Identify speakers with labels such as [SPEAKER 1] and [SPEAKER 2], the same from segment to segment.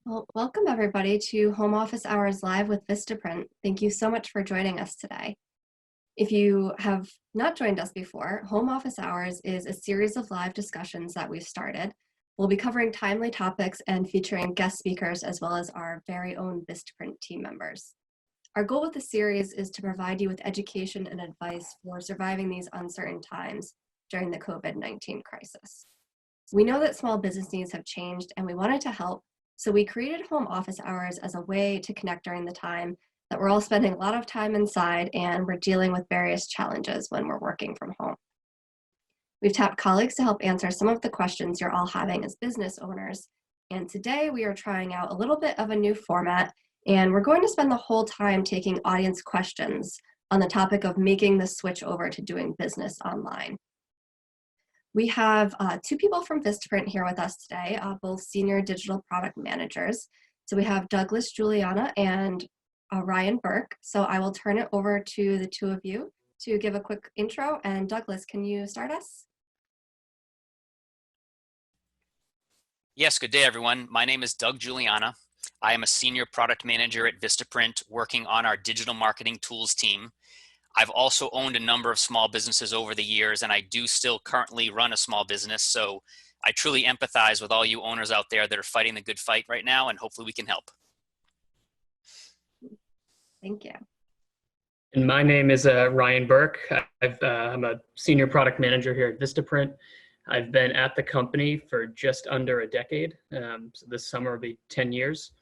[SPEAKER 1] Well, welcome everybody to Home Office Hours Live with Vistaprint. Thank you so much for joining us today. If you have not joined us before, Home Office Hours is a series of live discussions that we've started. We'll be covering timely topics and featuring guest speakers as well as our very own Vistaprint team members. Our goal with the series is to provide you with education and advice for surviving these uncertain times during the COVID-19 crisis. We know that small business needs have changed and we wanted to help. So we created Home Office Hours as a way to connect during the time that we're all spending a lot of time inside and we're dealing with various challenges when we're working from home. We've tapped colleagues to help answer some of the questions you're all having as business owners. And today we are trying out a little bit of a new format, and we're going to spend the whole time taking audience questions on the topic of making the switch over to doing business online. We have two people from Vistaprint here with us today, both senior digital product managers. So we have Douglyss, Giuliana, and Ryan Burke. So I will turn it over to the two of you to give a quick intro. And Douglyss, can you start us?
[SPEAKER 2] Yes, good day, everyone. My name is Doug Giuliana. I am a senior product manager at Vistaprint working on our digital marketing tools team. I've also owned a number of small businesses over the years, and I do still currently run a small business. So I truly empathize with all you owners out there that are fighting the good fight right now, and hopefully we can help.
[SPEAKER 1] Thank you.
[SPEAKER 3] And my name is Ryan Burke. I'm a senior product manager here at Vistaprint. I've been at the company for just under a decade. So this summer will be 10 years.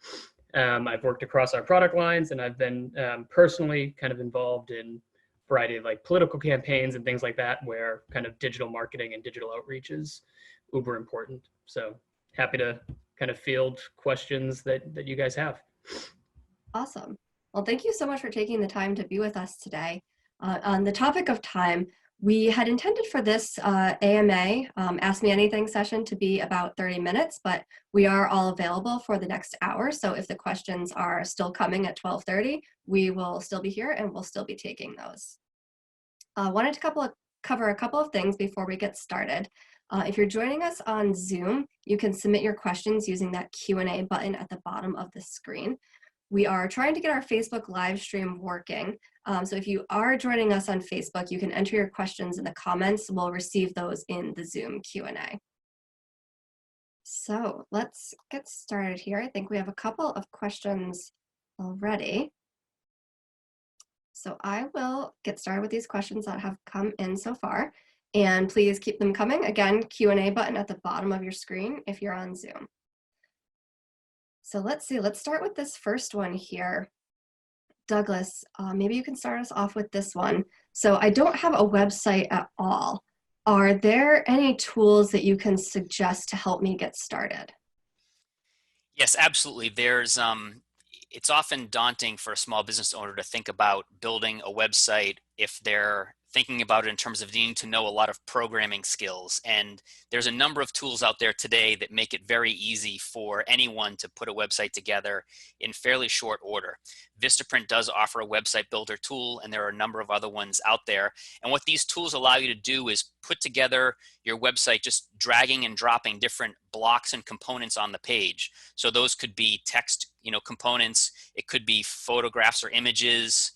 [SPEAKER 3] I've worked across our product lines, and I've been personally kind of involved in variety of like political campaigns and things like that, where kind of digital marketing and digital outreach is uber important. So happy to kind of field questions that you guys have.
[SPEAKER 1] Awesome. Well, thank you so much for taking the time to be with us today. On the topic of time, we had intended for this AMA, Ask Me Anything session to be about 30 minutes, but we are all available for the next hour. So if the questions are still coming at 12:30, we will still be here and we'll still be taking those. Wanted to cover a couple of things before we get started. If you're joining us on Zoom, you can submit your questions using that Q&A button at the bottom of the screen. We are trying to get our Facebook live stream working. So if you are joining us on Facebook, you can enter your questions in the comments. We'll receive those in the Zoom Q&A. So let's get started here. I think we have a couple of questions already. So I will get started with these questions that have come in so far. And please keep them coming. Again, Q&A button at the bottom of your screen if you're on Zoom. So let's see, let's start with this first one here. Douglyss, maybe you can start us off with this one. So I don't have a website at all. Are there any tools that you can suggest to help me get started?
[SPEAKER 2] Yes, absolutely. It's often daunting for a small business owner to think about building a website if they're thinking about it in terms of needing to know a lot of programming skills. And there's a number of tools out there today that make it very easy for anyone to put a website together in fairly short order. Vistaprint does offer a website builder tool, and there are a number of other ones out there. And what these tools allow you to do is put together your website, just dragging and dropping different blocks and components on the page. So those could be text, components. It could be photographs or images,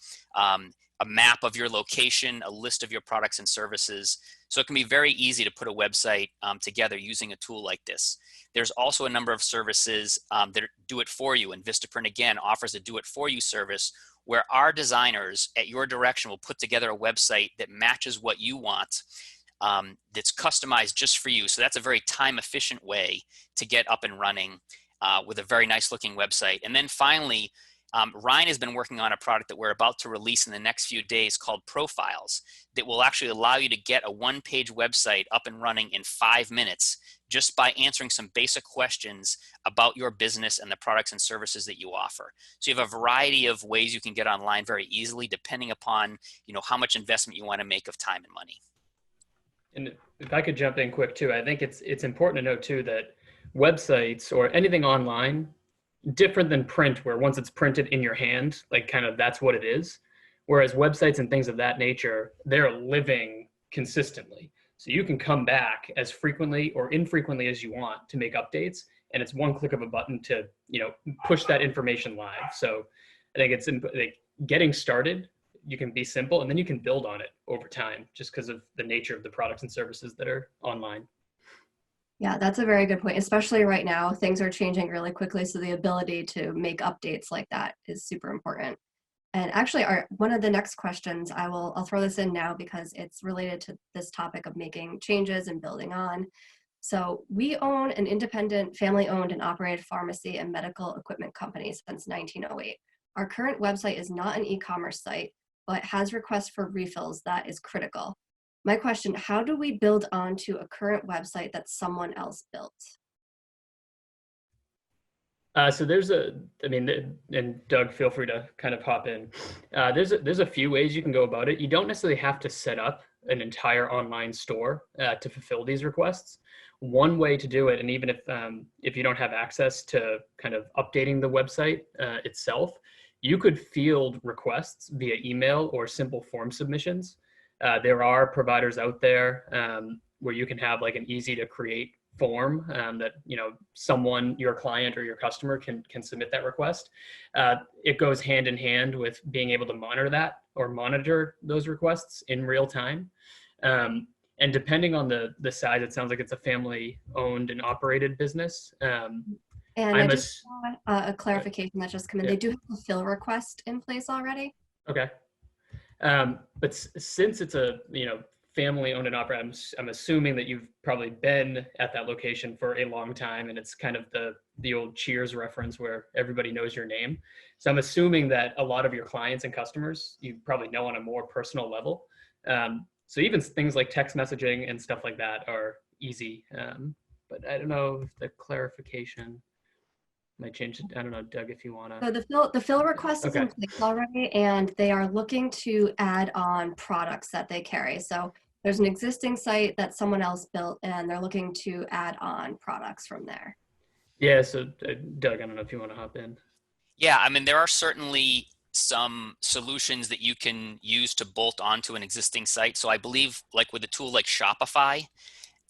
[SPEAKER 2] a map of your location, a list of your products and services. So it can be very easy to put a website together using a tool like this. There's also a number of services that do it for you, and Vistaprint again offers a do it for you service where our designers at your direction will put together a website that matches what you want, that's customized just for you. So that's a very time efficient way to get up and running with a very nice looking website. And then finally, Ryan has been working on a product that we're about to release in the next few days called Profiles that will actually allow you to get a one-page website up and running in 5 minutes just by answering some basic questions about your business and the products and services that you offer. So you have a variety of ways you can get online very easily depending upon how much investment you want to make of time and money.
[SPEAKER 3] And if I could jump in quick too, I think it's important to note too that websites or anything online, different than print, where once it's printed in your hand, like kind of that's what it is. Whereas websites and things of that nature, they're living consistently. So you can come back as frequently or infrequently as you want to make updates and it's one click of a button to, push that information live. So I think it's like getting started, you can be simple, and then you can build on it over time just because of the nature of the products and services that are online.
[SPEAKER 1] Yeah, that's a very good point, especially right now. Things are changing really quickly, so the ability to make updates like that is super important. And actually, one of the next questions, I'll throw this in now because it's related to this topic of making changes and building on. So we own an independent, family-owned and operated pharmacy and medical equipment company since 1908. Our current website is not an e-commerce site, but has requests for refills that is critical. My question, how do we build onto a current website that someone else built?
[SPEAKER 3] So and Doug, feel free to kind of hop in. There's a few ways you can go about it. You don't necessarily have to set up an entire online store to fulfill these requests. One way to do it, and even if you don't have access to kind of updating the website itself, you could field requests via email or simple form submissions. There are providers out there where you can have like an easy to create form that someone, your client or your customer can submit that request. It goes hand in hand with being able to monitor those requests in real time. And depending on the size, it sounds like it's a family owned and operated business.
[SPEAKER 1] And I just saw a clarification that just come in. Yeah. They do have a fill request in place already.
[SPEAKER 3] Okay. But since it's a family owned and operated, I'm assuming that you've probably been at that location for a long time, and it's kind of the old Cheers reference where everybody knows your name. So I'm assuming that a lot of your clients and customers you probably know on a more personal level. So even things like text messaging and stuff like that are easy. But I don't know if the clarification might change it. I don't know, Doug, if you want to.
[SPEAKER 1] So the fill request is in place already, and they are looking to add on products that they carry. So there's an existing site that someone else built, and they're looking to add on products from there.
[SPEAKER 3] Yeah, so Doug, I don't know if you want to hop in.
[SPEAKER 2] Yeah, I mean, there are certainly some solutions that you can use to bolt onto an existing site. So I believe like with a tool like Shopify,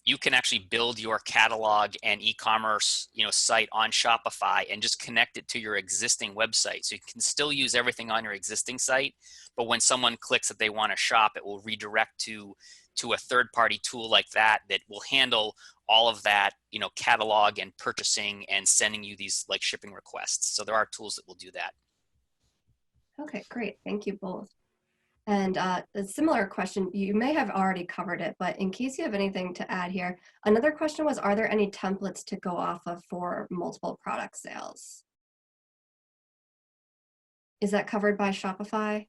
[SPEAKER 2] you can actually build your catalog and e-commerce, site on Shopify and just connect it to your existing website. So you can still use everything on your existing site, but when someone clicks that they want to shop, it will redirect to a third-party tool like that will handle all of that, catalog and purchasing and sending you these like shipping requests. So there are tools that will do that.
[SPEAKER 1] Okay, great. Thank you both. And a similar question, you may have already covered it, but in case you have anything to add here, another question was, are there any templates to go off of for multiple product sales? Is that covered by Shopify?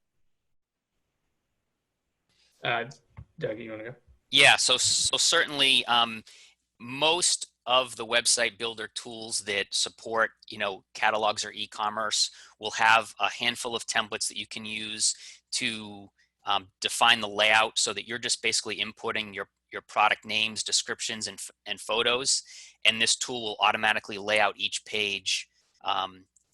[SPEAKER 3] Doug, you want to go?
[SPEAKER 2] Yeah, so certainly most of the website builder tools that support, catalogs or e-commerce will have a handful of templates that you can use to define the layout so that you're just basically inputting your product names, descriptions, and photos, and this tool will automatically lay out each page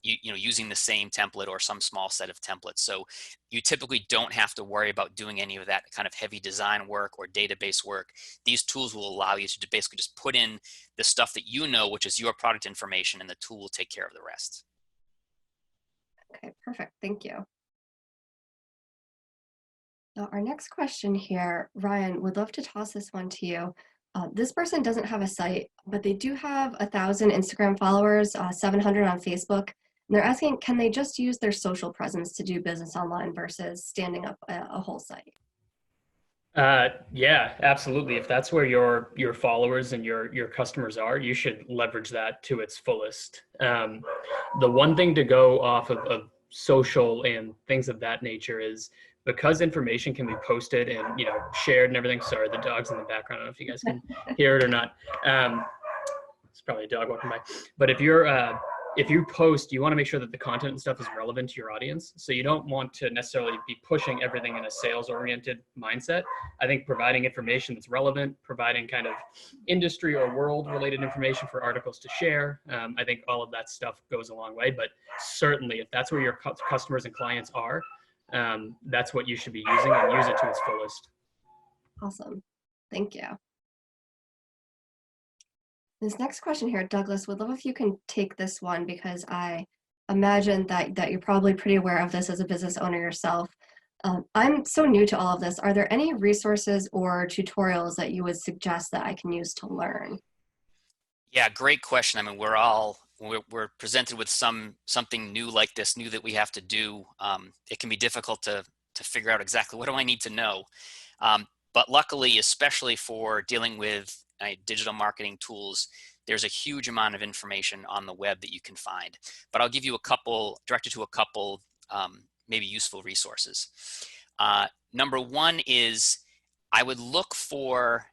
[SPEAKER 2] using the same template or some small set of templates. So you typically don't have to worry about doing any of that kind of heavy design work or database work. These tools will allow you to basically just put in the stuff that which is your product information, and the tool will take care of the rest.
[SPEAKER 1] Okay, perfect. Thank you. Now, our next question here, Ryan, would love to toss this one to you. This person doesn't have a site, but they do have 1,000 Instagram followers, 700 on Facebook. And they're asking, can they just use their social presence to do business online versus standing up a whole site?
[SPEAKER 3] Yeah, absolutely. If that's where your followers and your customers are, you should leverage that to its fullest. The one thing to go off of social and things of that nature is because information can be posted and shared and everything. Sorry, the dog's in the background. I don't know if you guys can hear it or not. It's probably a dog walking by. But if you post, you want to make sure that the content and stuff is relevant to your audience. So you don't want to necessarily be pushing everything in a sales-oriented mindset. I think providing information that's relevant, providing kind of industry or world-related information for articles to share, I think all of that stuff goes a long way. But certainly, if that's where your customers and clients are, that's what you should be using, and use it to its fullest.
[SPEAKER 1] Awesome. Thank you. This next question here, Douglas, would love if you can take this one because I imagine that you're probably pretty aware of this as a business owner yourself. I'm so new to all of this. Are there any resources or tutorials that you would suggest that I can use to learn?
[SPEAKER 2] Yeah, great question. I mean, we're presented with something new like this, new that we have to do. It can be difficult to figure out exactly what do I need to know. But luckily, especially for dealing with digital marketing tools, there's a huge amount of information on the web that you can find. But I'll give you direct you to a couple maybe useful resources. Number one is I would look for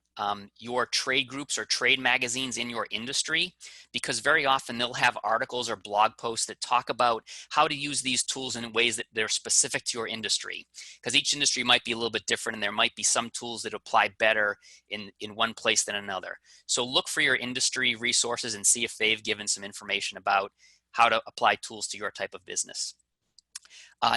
[SPEAKER 2] your trade groups or trade magazines in your industry, because very often they'll have articles or blog posts that talk about how to use these tools in ways that they're specific to your industry, because each industry might be a little bit different and there might be some tools that apply better in one place than another. So look for your industry resources and see if they've given some information about how to apply tools to your type of business.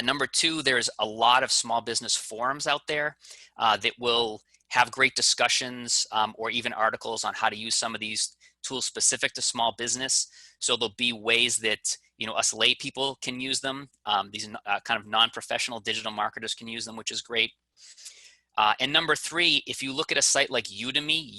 [SPEAKER 2] Number two, there's a lot of small business forums out there that will have great discussions or even articles on how to use some of these tools specific to small business. So there'll be ways that us lay people can use them. These kind of non-professional digital marketers can use them, which is great. And number three, if you look at a site like Udemy,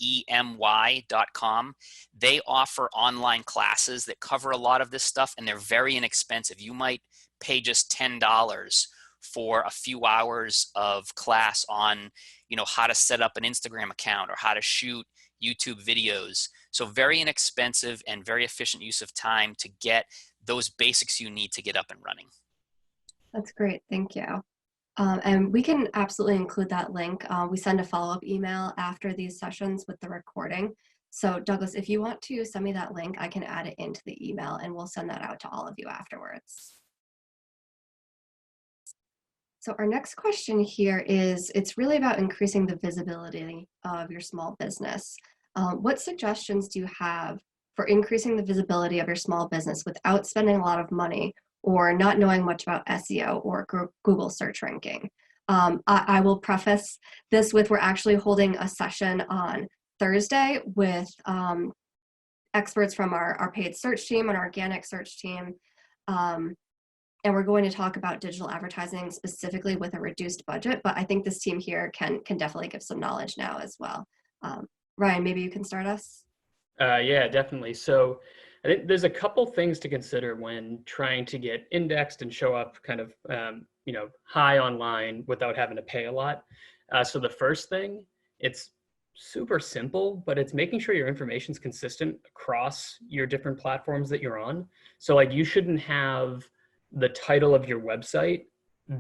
[SPEAKER 2] udemy.com, they offer online classes that cover a lot of this stuff, and they're very inexpensive. You might pay just $10 for a few hours of class on, how to set up an Instagram account or how to shoot YouTube videos. So very inexpensive and very efficient use of time to get those basics you need to get up and running.
[SPEAKER 1] That's great. Thank you. And we can absolutely include that link. We send a follow-up email after these sessions with the recording. So Douglas, if you want to send me that link, I can add it into the email and we'll send that out to all of you afterwards. So our next question here is, it's really about increasing the visibility of your small business. What suggestions do you have for increasing the visibility of your small business without spending a lot of money or not knowing much about SEO or Google search ranking? I will preface this with, we're actually holding a session on Thursday with experts from our paid search team and our organic search team. And we're going to talk about digital advertising specifically with a reduced budget, but I think this team here can definitely give some knowledge now as well. Ryan, maybe you can start us?
[SPEAKER 3] Yeah, definitely. So I think there's a couple things to consider when trying to get indexed and show up kind of, high online without having to pay a lot. So the first thing, it's super simple, but it's making sure your information is consistent across your different platforms that you're on. So like you shouldn't have the title of your website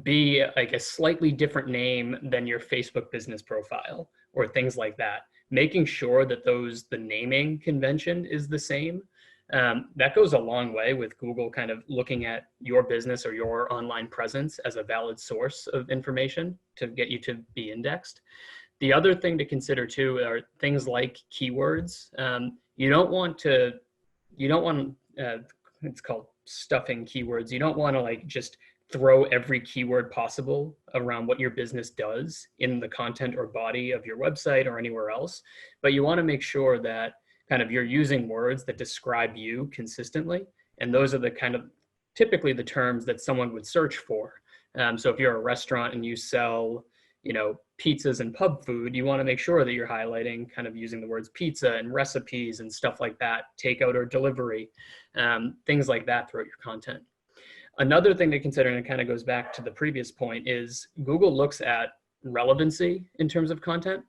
[SPEAKER 3] be like a slightly different name than your Facebook business profile or things like that. Making sure that the naming convention is the same. That goes a long way with Google kind of looking at your business or your online presence as a valid source of information to get you to be indexed. The other thing to consider too are things like keywords. You don't want, it's called stuffing keywords. You don't want to like just throw every keyword possible around what your business does in the content or body of your website or anywhere else. But you want to make sure that kind of you're using words that describe you consistently. And those are the kind of typically the terms that someone would search for. So if you're a restaurant and you sell, pizzas and pub food, you want to make sure that you're highlighting kind of using the words pizza and recipes and stuff like that, takeout or delivery, things like that throughout your content. Another thing to consider, and it kind of goes back to the previous point, is Google looks at relevancy in terms of content.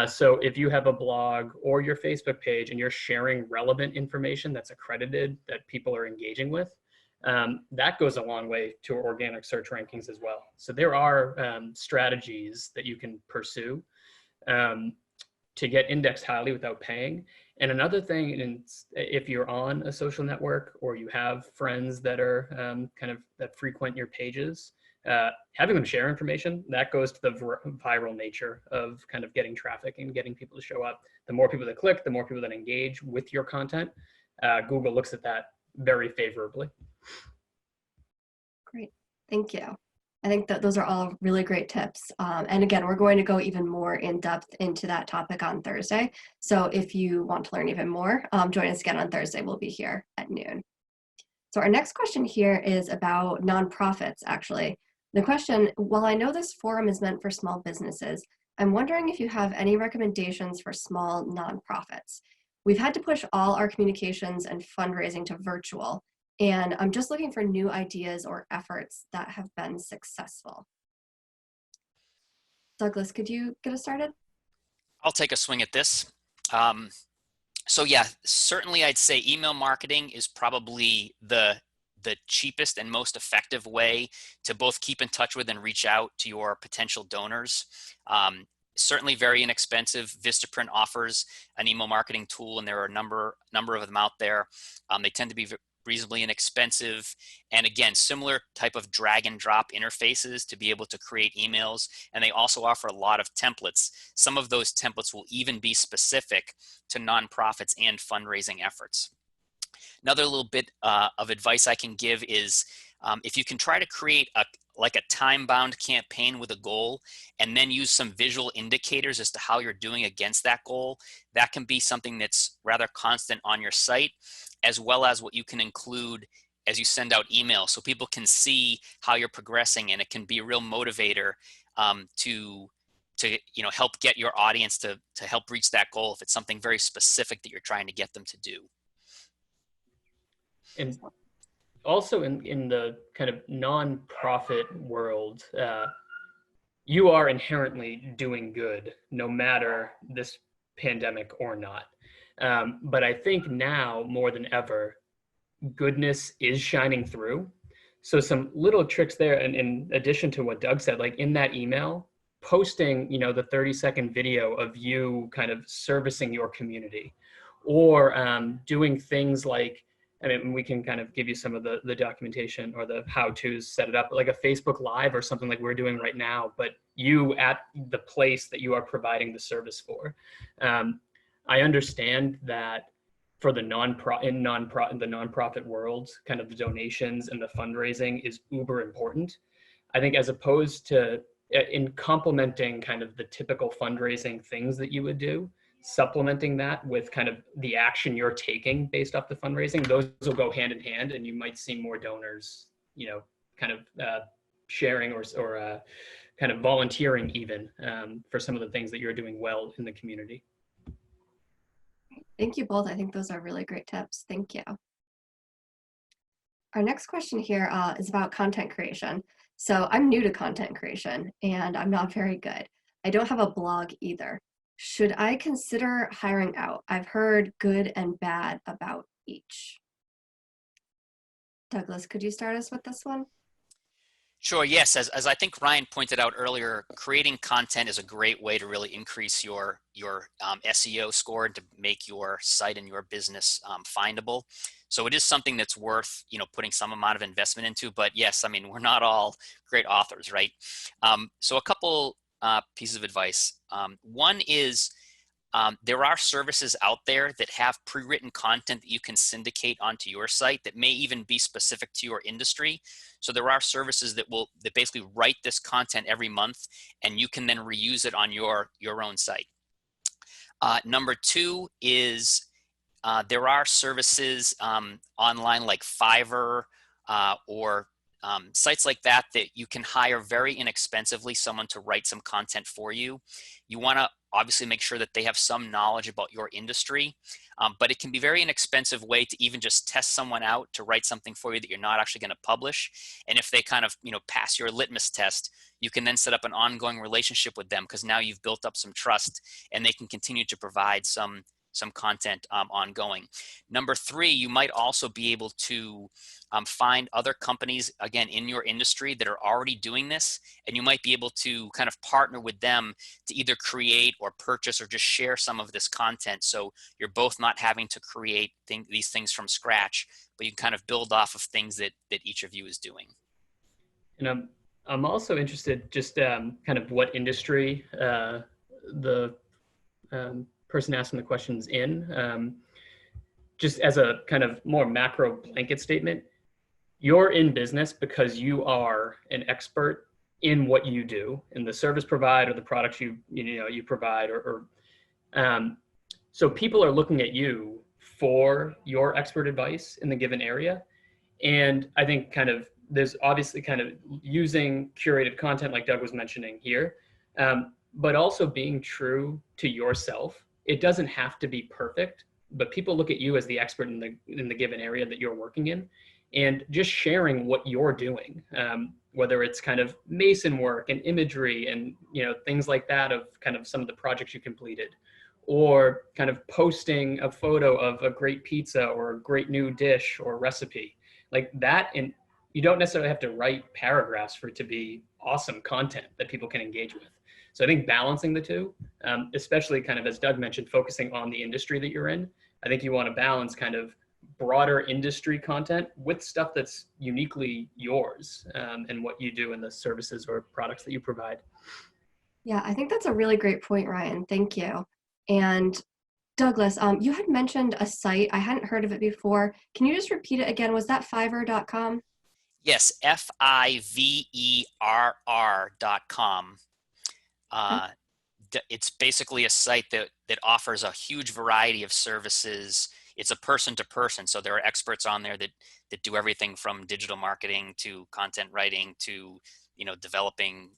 [SPEAKER 3] So if you have a blog or your Facebook page and you're sharing relevant information that's accredited that people are engaging with, that goes a long way to organic search rankings as well. So there are strategies that you can pursue to get indexed highly without paying. And another thing, if you're on a social network or you have friends that are that frequent your pages, having them share information, that goes to the viral nature of kind of getting traffic and getting people to show up. The more people that click, the more people that engage with your content. Google looks at that very favorably.
[SPEAKER 1] Great, thank you. I think that those are all really great tips. And again, we're going to go even more in depth into that topic on Thursday. So if you want to learn even more, join us again on Thursday. We'll be here at noon. So our next question here is about nonprofits, actually. The question, while I know this forum is meant for small businesses, I'm wondering if you have any recommendations for small nonprofits. We've had to push all our communications and fundraising to virtual, and I'm just looking for new ideas or efforts that have been successful. Douglas, could you get us started?
[SPEAKER 2] I'll take a swing at this. So yeah, certainly I'd say email marketing is probably the cheapest and most effective way to both keep in touch with and reach out to your potential donors. Certainly very inexpensive. Vistaprint offers an email marketing tool, and there are a number of them out there. They tend to be reasonably inexpensive, and again, similar type of drag and drop interfaces to be able to create emails, and they also offer a lot of templates. Some of those templates will even be specific to nonprofits and fundraising efforts. Another little bit of advice I can give is if you can try to create a time-bound campaign with a goal and then use some visual indicators as to how you're doing against that goal, that can be something that's rather constant on your site, as well as what you can include as you send out emails so people can see how you're progressing, and it can be a real motivator to help get your audience to help reach that goal if it's something very specific that you're trying to get them to do.
[SPEAKER 3] And also in the kind of nonprofit world, you are inherently doing good no matter this pandemic or not. But I think now more than ever, goodness is shining through. So some little tricks there. And in addition to what Doug said, like in that email, posting, the 30-second video of you kind of servicing your community, or doing things like, we can kind of give you some of the documentation or the how-tos, set it up like a Facebook Live or something like we're doing right now, but you at the place that you are providing the service for. I understand that for the nonprofit world, kind of the donations and the fundraising is uber important. I think as opposed to in complementing kind of the typical fundraising things that you would do, supplementing that with kind of the action you're taking based off the fundraising, those will go hand in hand, and you might see more donors, kind of sharing or kind of volunteering even for some of the things that you're doing well in the community.
[SPEAKER 1] Thank you both. I think those are really great tips. Thank you. Our next question here is about content creation. So I'm new to content creation and I'm not very good. I don't have a blog either. Should I consider hiring out? I've heard good and bad about each. Douglas, could you start us with this one?
[SPEAKER 2] Sure, yes. As I think Ryan pointed out earlier, creating content is a great way to really increase your SEO score and to make your site and your business findable. So it is something that's worth putting some amount of investment into. But yes, we're not all great authors, right? So a couple pieces of advice. One is there are services out there that have pre-written content that you can syndicate onto your site that may even be specific to your industry. So there are services that basically write this content every month, and you can then reuse it on your own site. Number two is there are services online like Fiverr or sites like that you can hire very inexpensively someone to write some content for you. You want to obviously make sure that they have some knowledge about your industry, but it can be a very inexpensive way to even just test someone out to write something for you that you're not actually going to publish. And if they kind of pass your litmus test, you can then set up an ongoing relationship with them because now you've built up some trust and they can continue to provide some content ongoing. Number three, you might also be able to find other companies, again, in your industry that are already doing this, and you might be able to kind of partner with them to either create or purchase or just share some of this content. So you're both not having to create these things from scratch, but you can kind of build off of things that each of you is doing.
[SPEAKER 3] And I'm also interested just kind of what industry the person asking the questions in. Just as a kind of more macro blanket statement, you're in business because you are an expert in what you do, in the service provide or the products you provide, so people are looking at you for your expert advice in the given area. And I think kind of there's obviously kind of using curated content like Doug was mentioning here, but also being true to yourself. It doesn't have to be perfect, but people look at you as the expert in the given area that you're working in, and just sharing what you're doing, whether it's kind of mason work and imagery and things like that of kind of some of the projects you completed, or kind of posting a photo of a great pizza or a great new dish or recipe like that. And you don't necessarily have to write paragraphs for it to be awesome content that people can engage with. So I think balancing the two, especially kind of as Doug mentioned, focusing on the industry that you're in, I think you want to balance kind of broader industry content with stuff that's uniquely yours, and what you do in the services or products that you provide.
[SPEAKER 1] Yeah, I think that's a really great point, Ryan. Thank you. And Douglas, you had mentioned a site. I hadn't heard of it before. Can you just repeat it again? Was that Fiverr.com?
[SPEAKER 2] Yes, Fiverr.com. It's basically a site that offers a huge variety of services. It's a person to person. So there are experts on there that do everything from digital marketing to content writing to, developing,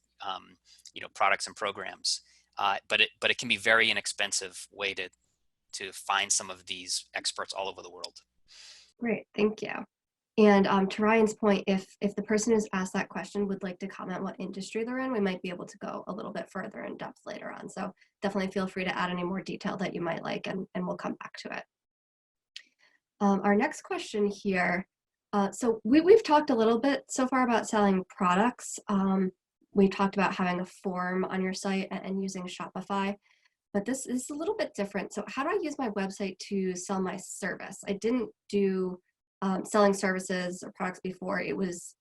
[SPEAKER 2] products and programs. But it can be very inexpensive way to find some of these experts all over the world.
[SPEAKER 1] Great, thank you. And to Ryan's point, if the person who's asked that question would like to comment what industry they're in, we might be able to go a little bit further in depth later on. So definitely feel free to add any more detail that you might like, and we'll come back to it. Our next question here. So we've talked a little bit so far about selling products. We've talked about having a form on your site and using Shopify, but this is a little bit different. So how do I use my website to sell my service? I didn't do selling services or products before. It was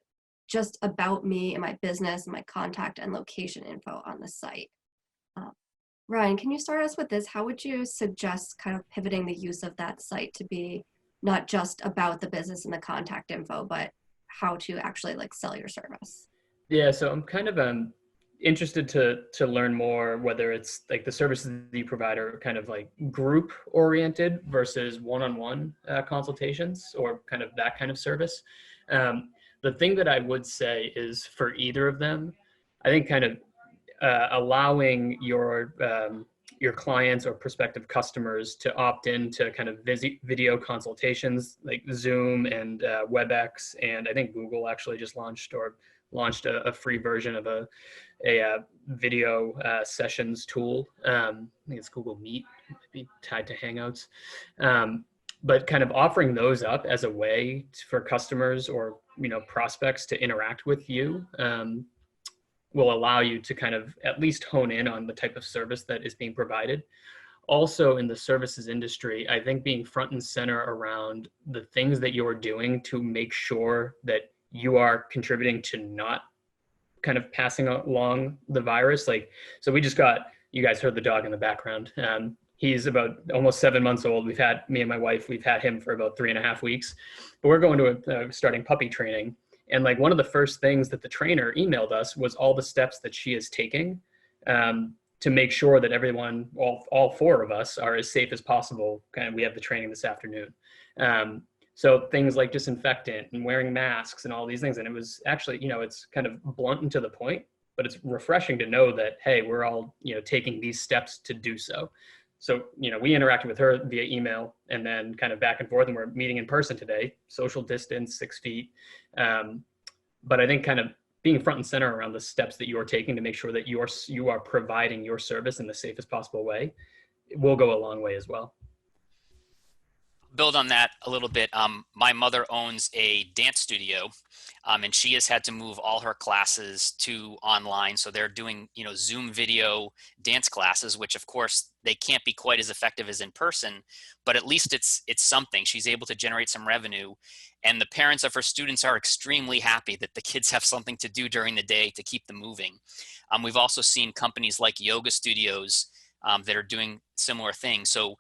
[SPEAKER 1] just about me and my business and my contact and location info on the site. Ryan, can you start us with this? How would you suggest kind of pivoting the use of that site to be not just about the business and the contact info, but how to actually like sell your service?
[SPEAKER 3] Yeah, so I'm kind of interested to learn more, whether it's like the services that you provide are kind of like group oriented versus one-on-one consultations, or kind of that kind of service. The thing that I would say is for either of them, I think kind of allowing your clients or prospective customers to opt in to kind of video consultations like Zoom and WebEx, and I think Google actually just launched a free version of a video sessions tool. I think it's Google Meet, it might be tied to Hangouts. But kind of offering those up as a way for customers or prospects to interact with you will allow you to kind of at least hone in on the type of service that is being provided. Also in the services industry, I think being front and center around the things that you're doing to make sure that you are contributing to not kind of passing along the virus. Like, so you guys heard the dog in the background. He's about almost 7 months old. Me and my wife, we've had him for about 3.5 weeks, but we're going to starting puppy training. And like one of the first things that the trainer emailed us was all the steps that she is taking to make sure that everyone, all 4 of us, are as safe as possible. Kind of, we have the training this afternoon. So things like disinfectant and wearing masks and all these things. And it was actually, it's kind of blunt and to the point, but it's refreshing to know that, hey, we're all, taking these steps to do so. So, we interacted with her via email and then kind of back and forth, and we're meeting in person today, social distance, 6 feet. But I think kind of being front and center around the steps that you're taking to make sure that you are providing your service in the safest possible way will go a long way as well.
[SPEAKER 2] Build on that a little bit. My mother owns a dance studio, and she has had to move all her classes to online. So they're doing, Zoom video dance classes, which of course they can't be quite as effective as in person, but at least it's something. She's able to generate some revenue, and the parents of her students are extremely happy that the kids have something to do during the day to keep them moving. We've also seen companies like yoga studios that are doing similar things. So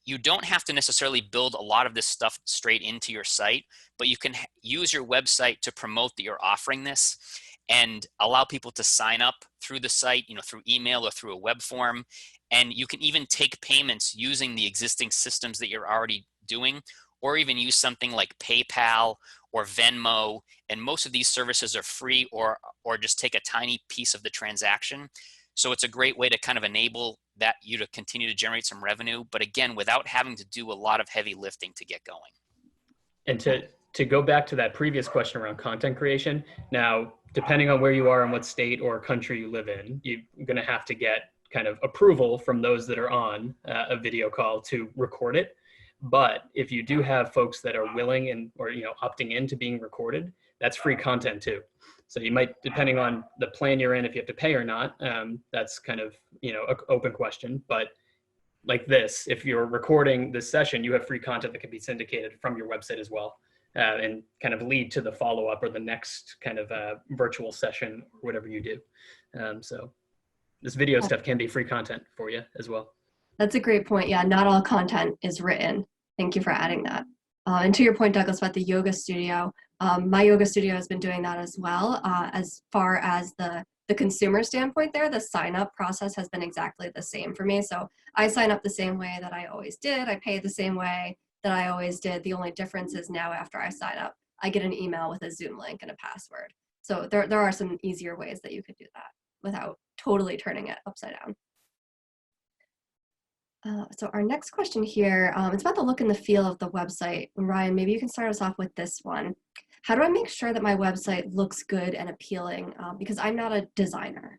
[SPEAKER 2] you don't have to necessarily build a lot of this stuff straight into your site, but you can use your website to promote that you're offering this. and allow people to sign up through the site, through email or through a web form. And you can even take payments using the existing systems that you're already doing, or even use something like PayPal or Venmo. And most of these services are free or just take a tiny piece of the transaction. So it's a great way to kind of enable that you to continue to generate some revenue, but again, without having to do a lot of heavy lifting to get going.
[SPEAKER 3] And to go back to that previous question around content creation, now, depending on where you are and what state or country you live in, you're going to have to get kind of approval from those that are on a video call to record it. But if you do have folks that are willing and or opting into being recorded, that's free content too. So you might, depending on the plan you're in, if you have to pay or not, that's kind of an open question. But like this, if you're recording this session, you have free content that can be syndicated from your website as well, and kind of lead to the follow-up or the next kind of virtual session or whatever you do. So this video stuff can be free content for you as well.
[SPEAKER 1] That's a great point. Yeah, not all content is written. Thank you for adding that. And to your point, Douglas, about the yoga studio, my yoga studio has been doing that as well. As far as the consumer standpoint there, the sign-up process has been exactly the same for me. So I sign up the same way that I always did. I pay the same way that I always did. The only difference is now after I sign up, I get an email with a Zoom link and a password. So there are some easier ways that you could do that without totally turning it upside down. So our next question here, it's about the look and the feel of the website. Ryan, maybe you can start us off with this one. How do I make sure that my website looks good and appealing? Because I'm not a designer.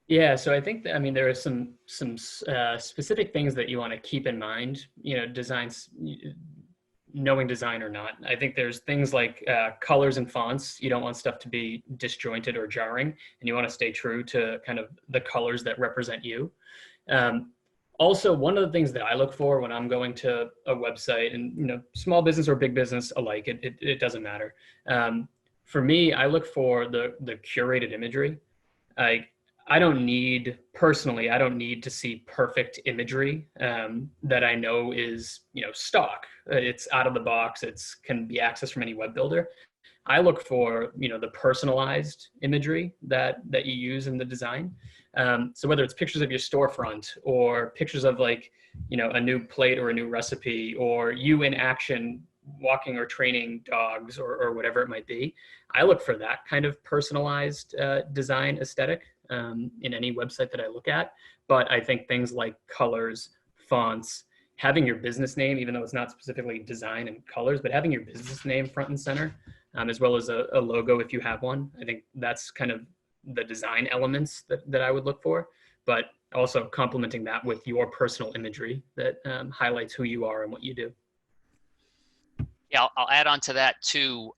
[SPEAKER 3] Yeah, so I think that, there are some specific things that you want to keep in mind, designs, knowing design or not. I think there's things like colors and fonts. You don't want stuff to be disjointed or jarring, and you want to stay true to kind of the colors that represent you. Also, one of the things that I look for when I'm going to a website, and small business or big business alike, it doesn't matter. For me, I look for the curated imagery. I don't need to see perfect imagery that I know is stock. It's out of the box. Can be accessed from any web builder. I look for the personalized imagery that you use in the design. So whether it's pictures of your storefront or pictures of a new plate or a new recipe, or you in action walking or training dogs or whatever it might be, I look for that kind of personalized design aesthetic in any website that I look at. But I think things like colors, fonts, having your business name, even though it's not specifically design and colors, but having your business name front and center, as well as a logo if you have one. I think that's kind of the design elements that I would look for, but also complementing that with your personal imagery that highlights who you are and what you do.
[SPEAKER 2] Yeah, I'll add on to that too.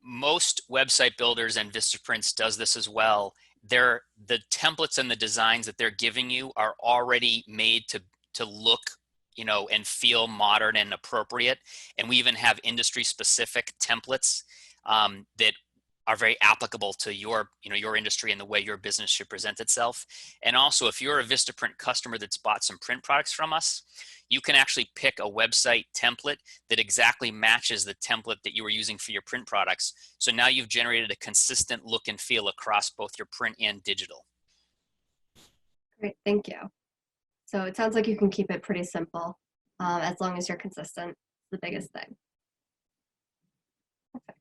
[SPEAKER 2] Most website builders, and Vistaprint does this as well, the templates and the designs that they're giving you are already made to look and feel modern and appropriate. And we even have industry specific templates that are very applicable to your industry and the way your business should present itself. And also, if you're a Vistaprint customer that's bought some print products from us, you can actually pick a website template that exactly matches the template that you were using for your print products. So now you've generated a consistent look and feel across both your print and digital.
[SPEAKER 1] Great, thank you. So it sounds like you can keep it pretty simple as long as you're consistent. It's the biggest thing. Perfect.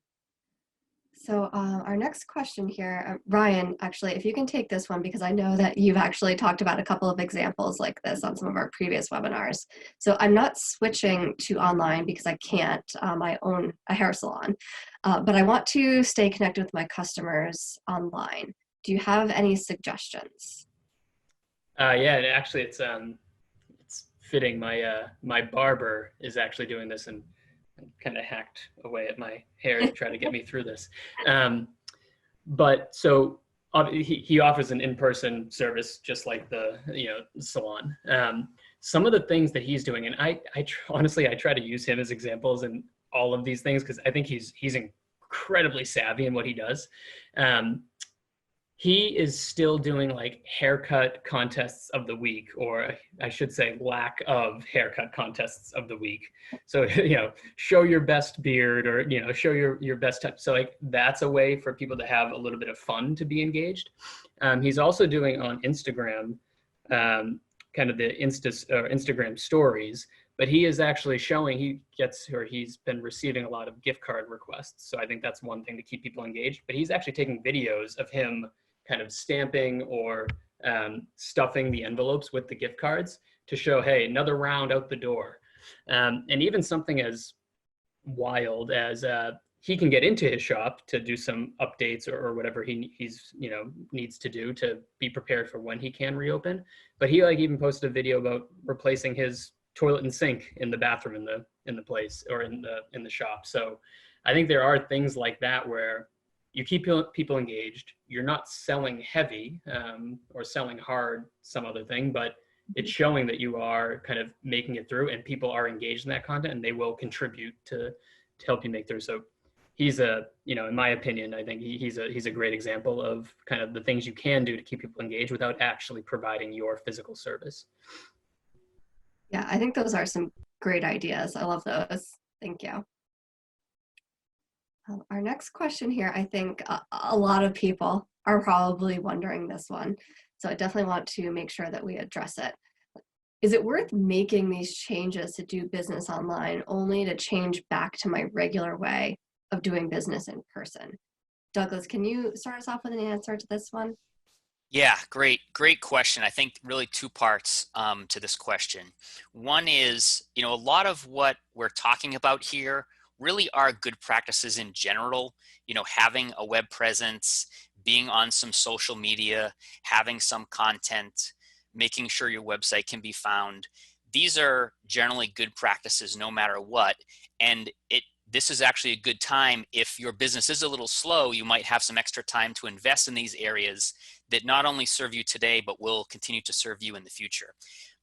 [SPEAKER 1] So our next question here, Ryan, actually, if you can take this one, because I know that you've actually talked about a couple of examples like this on some of our previous webinars. So I'm not switching to online because I can't. I own a hair salon, but I want to stay connected with my customers online. Do you have any suggestions?
[SPEAKER 3] Yeah, actually, it's fitting. My barber is actually doing this and kind of hacked away at my hair to try to get me through this. But so he offers an in-person service just like the salon. Some of the things that he's doing, and honestly I try to use him as examples in all of these things because I think he's incredibly savvy in what he does. he is still doing like haircut contests of the week, or I should say lack of haircut contests of the week. So, show your best beard, or, show your best touch. So like that's a way for people to have a little bit of fun, to be engaged. He's also doing on Instagram, kind of the Instagram stories, but he is actually showing he's been receiving a lot of gift card requests. So I think that's one thing to keep people engaged, but he's actually taking videos of him kind of stamping or stuffing the envelopes with the gift cards to show, hey, another round out the door. And even something as wild as he can get into his shop to do some updates or whatever he's needs to do to be prepared for when he can reopen. But he like even posted a video about replacing his toilet and sink in the bathroom in the place, or in the shop. So I think there are things like that where you keep people engaged. You're not selling heavy or selling hard, some other thing, but it's showing that you are kind of making it through, and people are engaged in that content, and they will contribute to help you make through. So he's in my opinion, I think he's a great example of kind of the things you can do to keep people engaged without actually providing your physical service.
[SPEAKER 1] Yeah, I think those are some great ideas. I love those. Thank you. Our next question here, I think a lot of people are probably wondering this one. So I definitely want to make sure that we address it. Is it worth making these changes to do business online only to change back to my regular way of doing business in person? Douglas, can you start us off with an answer to this one?
[SPEAKER 2] Yeah, great question. I think really two parts to this question. One is, a lot of what we're talking about here really are good practices in general. Having a web presence, being on some social media, having some content, making sure your website can be found. These are generally good practices no matter what. And this is actually a good time. If your business is a little slow, you might have some extra time to invest in these areas that not only serve you today, but will continue to serve you in the future.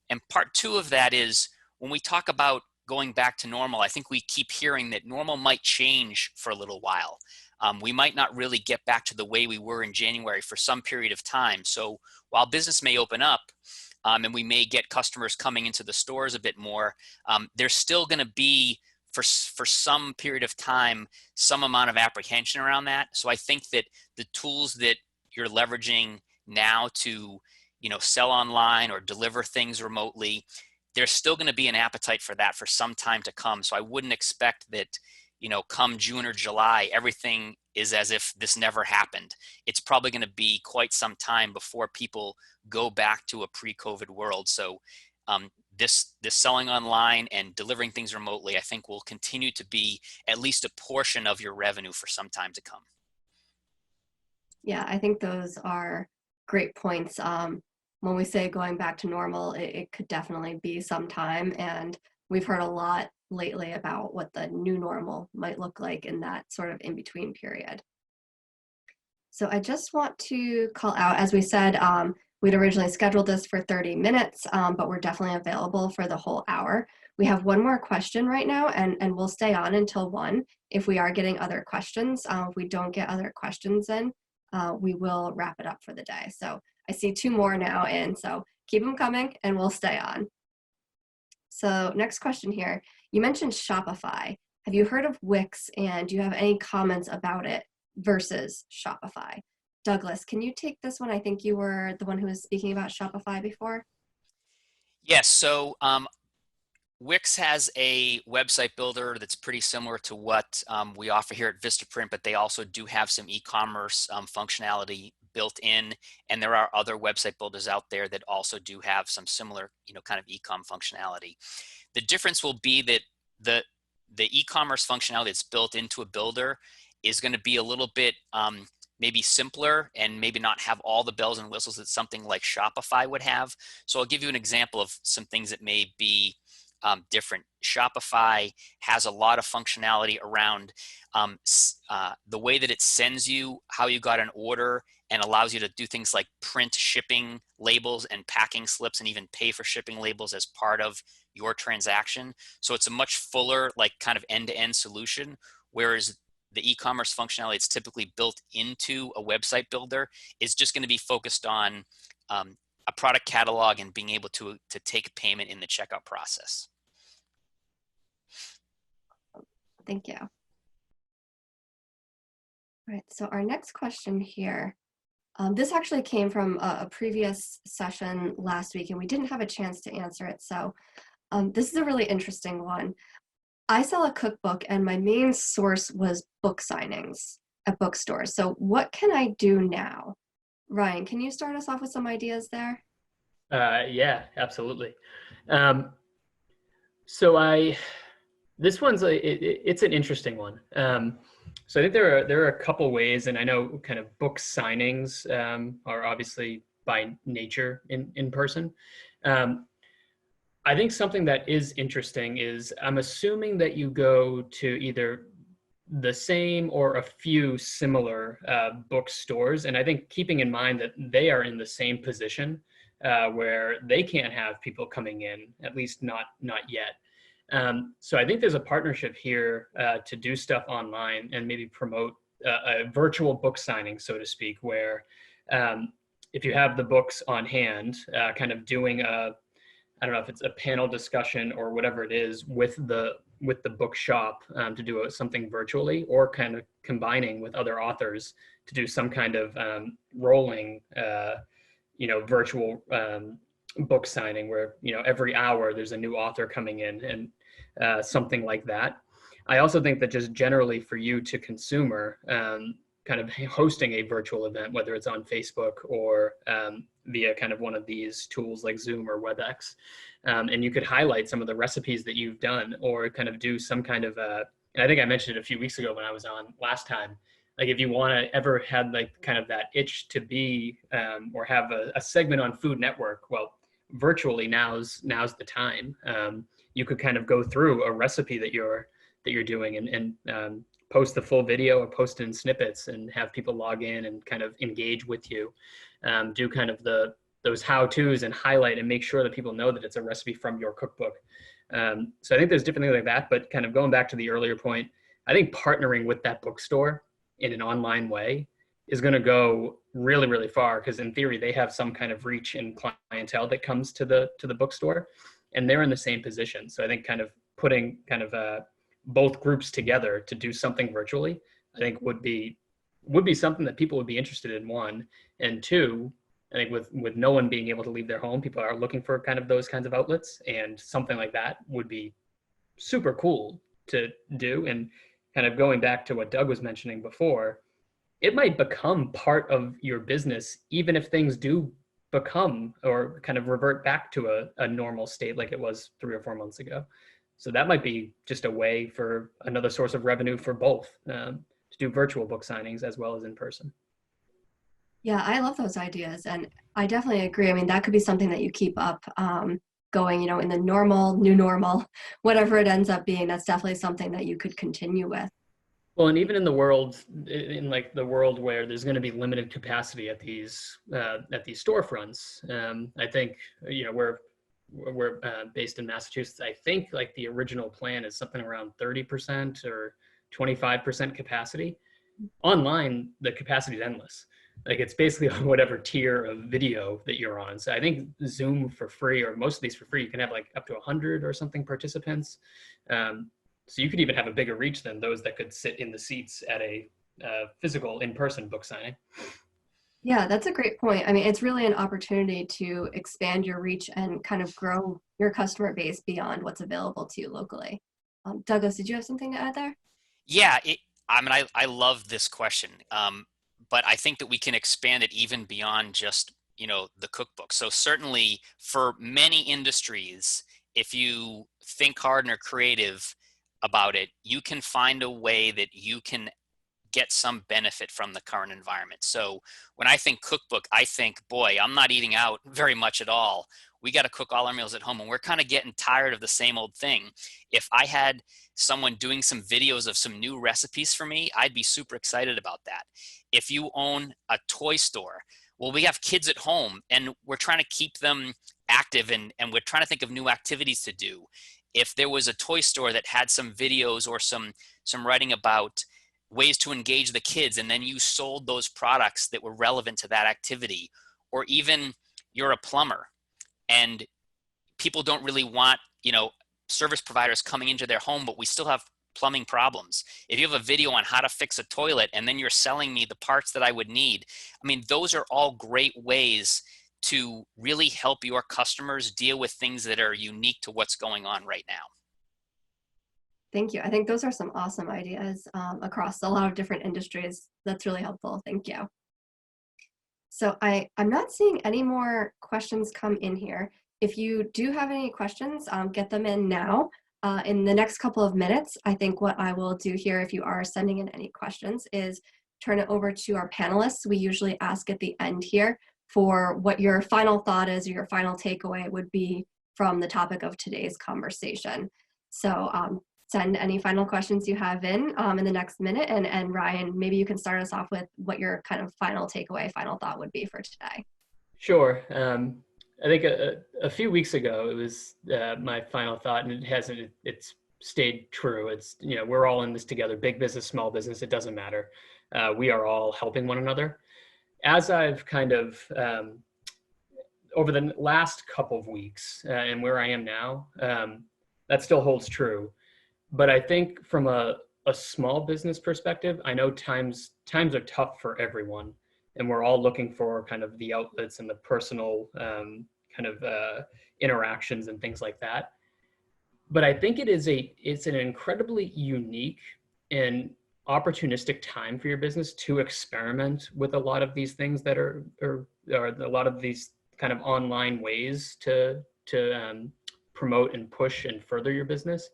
[SPEAKER 2] And part two of that is, when we talk about going back to normal, I think we keep hearing that normal might change for a little while. We might not really get back to the way we were in January for some period of time. So while business may open up, and we may get customers coming into the stores a bit more, there's still going to be, for some period of time, some amount of apprehension around that. So I think that the tools that you're leveraging now to, sell online or deliver things remotely, there's still going to be an appetite for that for some time to come. So I wouldn't expect that, come June or July, everything is as if this never happened. It's probably going to be quite some time before people go back to a pre-COVID world. So this selling online and delivering things remotely, I think, will continue to be at least a portion of your revenue for some time to come.
[SPEAKER 1] Yeah, I think those are great points. When we say going back to normal, it could definitely be some time. And we've heard a lot lately about what the new normal might look like in that sort of in-between period. So I just want to call out, as we said, we'd originally scheduled this for 30 minutes, but we're definitely available for the whole hour. We have one more question right now, and we'll stay on until 1 if we are getting other questions. If we don't get other questions in, we will wrap it up for the day. So I see 2 more now in, so keep them coming and we'll stay on. So next question here. You mentioned Shopify. Have you heard of Wix, and do you have any comments about it versus Shopify? Douglas, can you take this one? I think you were the one who was speaking about Shopify before.
[SPEAKER 2] Yes, so Wix has a website builder that's pretty similar to what we offer here at Vistaprint, but they also do have some e-commerce functionality built in, and there are other website builders out there that also do have some similar, kind of e-com functionality. The difference will be that the e-commerce functionality that's built into a builder is going to be a little bit maybe simpler and maybe not have all the bells and whistles that something like Shopify would have. So I'll give you an example of some things that may be different. Shopify has a lot of functionality around the way that it sends you how you got an order, and allows you to do things like print shipping labels and packing slips, and even pay for shipping labels as part of your transaction. So it's a much fuller, like, kind of end-to-end solution, whereas the e-commerce functionality that's typically built into a website builder is just going to be focused on a product catalog and being able to take payment in the checkout process.
[SPEAKER 1] Thank you. All right, so our next question here. This actually came from a previous session last week, and we didn't have a chance to answer it. So this is a really interesting one. I sell a cookbook, and my main source was book signings at bookstores. So what can I do now? Ryan, can you start us off with some ideas there?
[SPEAKER 3] Yeah, absolutely. This one's it's an interesting one. So I think there are a couple ways, and I know kind of book signings are obviously by nature in person. I think something that is interesting is I'm assuming that you go to either the same or a few similar bookstores, and I think keeping in mind that they are in the same position where they can't have people coming in, at least not yet. So I think there's a partnership here to do stuff online and maybe promote a virtual book signing, so to speak, where if you have the books on hand, kind of doing I don't know if it's a panel discussion or whatever it is with the bookshop to do something virtually, or kind of combining with other authors to do some kind of rolling, virtual book signing where, every hour there's a new author coming in and something like that. I also think that just generally for you to consumer, kind of hosting a virtual event, whether it's on Facebook or via kind of one of these tools like Zoom or WebEx, and you could highlight some of the recipes that you've done, or kind of do some kind of, and I think I mentioned it a few weeks ago when I was on last time, like if you want to ever had like kind of that itch to be, or have a segment on Food Network, well, virtually now's the time. You could kind of go through a recipe that you're doing and post the full video or post it in snippets and have people log in and kind of engage with you. Do kind of those how-tos and highlight and make sure that people know that it's a recipe from your cookbook. So I think there's different things like that, but kind of going back to the earlier point, I think partnering with that bookstore in an online way is going to go really, really far, because in theory, they have some kind of reach and clientele that comes to the bookstore, and they're in the same position. So I think kind of putting kind of both groups together to do something virtually, I think would be something that people would be interested in, one. And two, I think with no one being able to leave their home, people are looking for kind of those kinds of outlets, and something like that would be super cool to do. And kind of going back to what Doug was mentioning before, it might become part of your business, even if things do become or kind of revert back to a normal state like it was 3 or 4 months ago. So that might be just a way for another source of revenue for both, to do virtual book signings as well as in person.
[SPEAKER 1] Yeah, I love those ideas, and I definitely agree. I mean, that could be something that you keep up going, in the new normal, whatever it ends up being. That's definitely something that you could continue with.
[SPEAKER 3] Well, and even in the world where there's going to be limited capacity at these storefronts, I think we're based in Massachusetts. I think like the original plan is something around 30% or 25% capacity. Online, the capacity is endless. Like it's basically on whatever tier of video that you're on. So I think Zoom for free, or most of these for free, you can have like up to 100 or something participants. So you could even have a bigger reach than those that could sit in the seats at a physical in-person book signing.
[SPEAKER 1] Yeah, that's a great point. I mean, it's really an opportunity to expand your reach and kind of grow your customer base beyond what's available to you locally. Douglas, did you have something to add there?
[SPEAKER 2] Yeah, I love this question, but I think that we can expand it even beyond just the cookbook. So certainly for many industries, if you think hard and are creative about it, you can find a way that you can get some benefit from the current environment. So when I think cookbook, I think, boy, I'm not eating out very much at all. We got to cook all our meals at home, and we're kind of getting tired of the same old thing. If I had someone doing some videos of some new recipes for me, I'd be super excited about that. If you own a toy store, well, we have kids at home and we're trying to keep them active, and we're trying to think of new activities to do. If there was a toy store that had some videos or some writing about ways to engage the kids, and then you sold those products that were relevant to that activity. Or even you're a plumber and people don't really want, service providers coming into their home, but we still have plumbing problems. If you have a video on how to fix a toilet and then you're selling me the parts that I would need, I mean, those are all great ways to really help your customers deal with things that are unique to what's going on right now.
[SPEAKER 1] Thank you. I think those are some awesome ideas across a lot of different industries. That's really helpful. Thank you. So I'm not seeing any more questions come in here. If you do have any questions, get them in now. In the next couple of minutes, I think what I will do here, if you are sending in any questions, is turn it over to our panelists. We usually ask at the end here for what your final thought is or your final takeaway would be from the topic of today's conversation. So send any final questions you have in the next minute. And Ryan, maybe you can start us off with what your kind of final takeaway, final thought would be for today.
[SPEAKER 3] Sure. I think a few weeks ago, it was my final thought, and it's stayed true. It's, we're all in this together, big business, small business, it doesn't matter. We are all helping one another. As I've kind of, over the last couple of weeks and where I am now, that still holds true. But I think from a small business perspective, I know times are tough for everyone, and we're all looking for kind of the outlets and the personal interactions and things like that. But I think it's an incredibly unique and opportunistic time for your business to experiment with a lot of these things that are a lot of these kind of online ways to promote and push and further your business.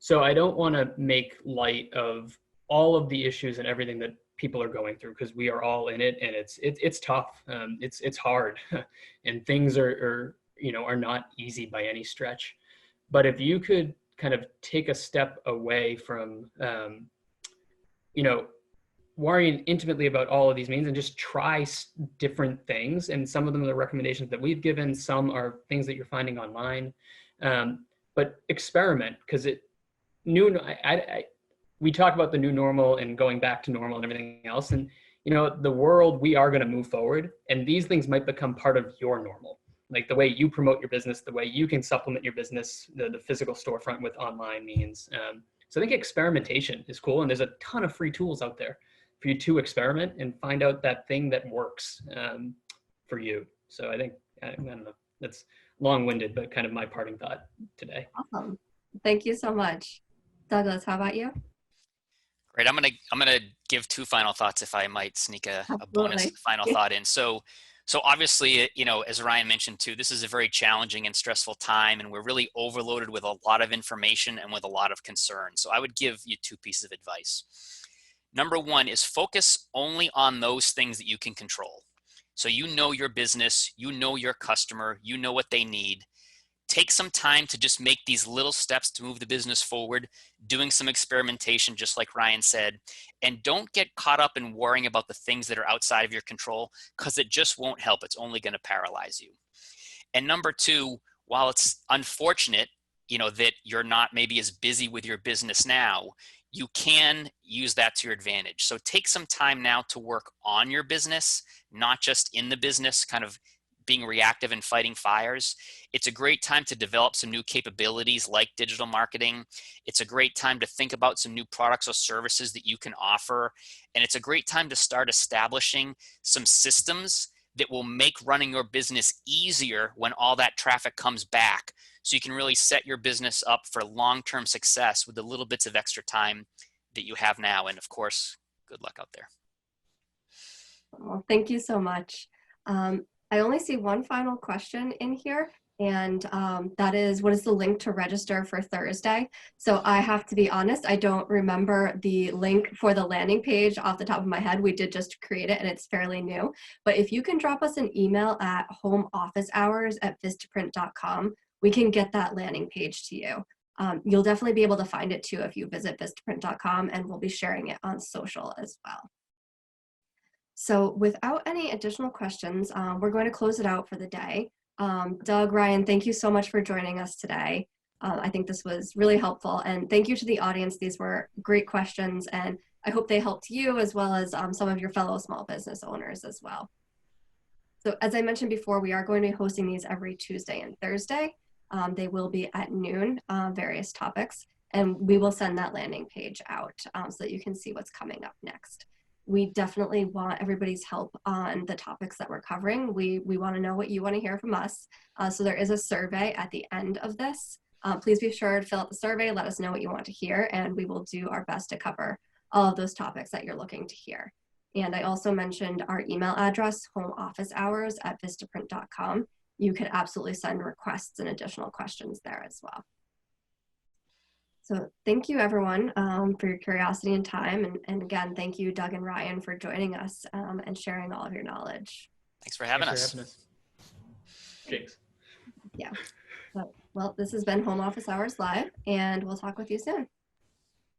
[SPEAKER 3] So I don't want to make light of all of the issues and everything that people are going through, because we are all in it, and it's tough. It's hard, and things are not easy by any stretch. But if you could kind of take a step away from worrying intimately about all of these means and just try different things, and some of them are the recommendations that we've given, some are things that you're finding online, but experiment, because we talk about the new normal and going back to normal and everything else. And, the world, we are going to move forward, and these things might become part of your normal, like the way you promote your business, the way you can supplement your business, the physical storefront with online means. So I think experimentation is cool. And there's a ton of free tools out there for you to experiment and find out that thing that works for you. So I don't know, that's long-winded, but kind of my parting thought today.
[SPEAKER 1] Awesome. Thank you so much. Douglas, how about you?
[SPEAKER 2] Great. I'm gonna give two final thoughts, if I might sneak a bonus final thought in. So obviously, as Ryan mentioned too, this is a very challenging and stressful time, and we're really overloaded with a lot of information and with a lot of concern. So I would give you two pieces of advice. Number one is focus only on those things that you can control. So your business, your customer, what they need. Take some time to just make these little steps to move the business forward, doing some experimentation, just like Ryan said, and don't get caught up in worrying about the things that are outside of your control, because it just won't help. It's only going to paralyze you. And number two, while it's unfortunate, that you're not maybe as busy with your business now, you can use that to your advantage. So take some time now to work on your business, not just in the business, kind of being reactive and fighting fires. It's a great time to develop some new capabilities like digital marketing. It's a great time to think about some new products or services that you can offer. And it's a great time to start establishing some systems that will make running your business easier when all that traffic comes back. So you can really set your business up for long-term success with the little bits of extra time that you have now. And of course, good luck out there.
[SPEAKER 1] Well, thank you so much. I only see one final question in here, and that is, what is the link to register for Thursday? So I have to be honest, I don't remember the link for the landing page off the top of my head. We did just create it, and it's fairly new. But if you can drop us an email at homeofficehours@vistaprint.com, we can get that landing page to you. You'll definitely be able to find it too if you visit vistaprint.com, and we'll be sharing it on social as well. So without any additional questions, we're going to close it out for the day. Doug, Ryan, thank you so much for joining us today. I think this was really helpful, and thank you to the audience. These were great questions, and I hope they helped you as well as some of your fellow small business owners as well. So as I mentioned before, we are going to be hosting these every Tuesday and Thursday. They will be at noon, various topics, and we will send that landing page out so that you can see what's coming up next. We definitely want everybody's help on the topics that we're covering. We want to know what you want to hear from us. So there is a survey at the end of this. Please be sure to fill out the survey, let us know what you want to hear, and we will do our best to cover all of those topics that you're looking to hear. And I also mentioned our email address, homeofficehours@vistaprint.com. You could absolutely send requests and additional questions there as well. So thank you everyone for your curiosity and time. And again, thank you Doug and Ryan for joining us and sharing all of your knowledge.
[SPEAKER 2] Thanks for having us.
[SPEAKER 3] Jinx.
[SPEAKER 1] Yeah. Well, this has been Home Office Hours Live, and we'll talk with you soon.